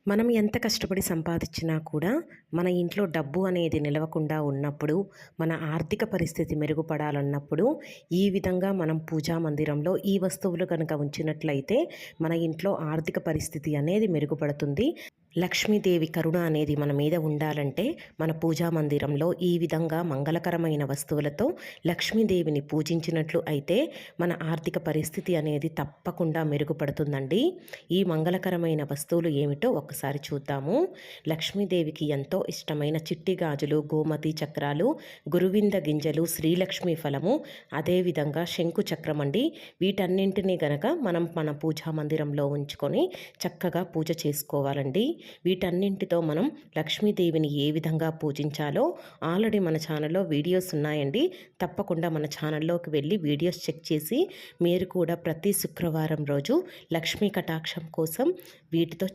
మనం ఎంత కష్టపడి సంపాదించినా కూడా మన ఇంట్లో డబ్బు అనేది నిలవకుండా ఉన్నప్పుడు, మన ఆర్థిక పరిస్థితి మెరుగుపడాలన్నప్పుడు ఈ విధంగా మనం పూజా మందిరంలో ఈ వస్తువులు కనుక ఉంచినట్లయితే మన ఇంట్లో ఆర్థిక పరిస్థితి అనేది మెరుగుపడుతుంది. లక్ష్మీదేవి కరుణ అనేది మన మీద ఉండాలంటే మన పూజా మందిరంలో ఈ విధంగా మంగళకరమైన వస్తువులతో లక్ష్మీదేవిని పూజించినట్లు అయితే మన ఆర్థిక పరిస్థితి అనేది తప్పకుండా మెరుగుపడుతుందండి. ఈ మంగళకరమైన వస్తువులు ఏమిటో ఒకసారి చూద్దాము. లక్ష్మీదేవికి ఎంతో ఇష్టమైన చిట్టి గాజులు, గోమతి చక్రాలు, గురువింద గింజలు, శ్రీలక్ష్మి ఫలము, అదేవిధంగా శంకు చక్రం అండి. వీటన్నింటినీ గనక మనం మన పూజా మందిరంలో ఉంచుకొని చక్కగా పూజ చేసుకోవాలండి. వీటన్నింటితో మనం లక్ష్మీదేవిని ఏ విధంగా పూజించాలో ఆల్రెడీ మన ఛానల్లో వీడియోస్ ఉన్నాయండి. తప్పకుండా మన ఛానల్లోకి వెళ్ళి వీడియోస్ చెక్ చేసి మీరు కూడా ప్రతి శుక్రవారం రోజు లక్ష్మీ కటాక్షం కోసం వీటితో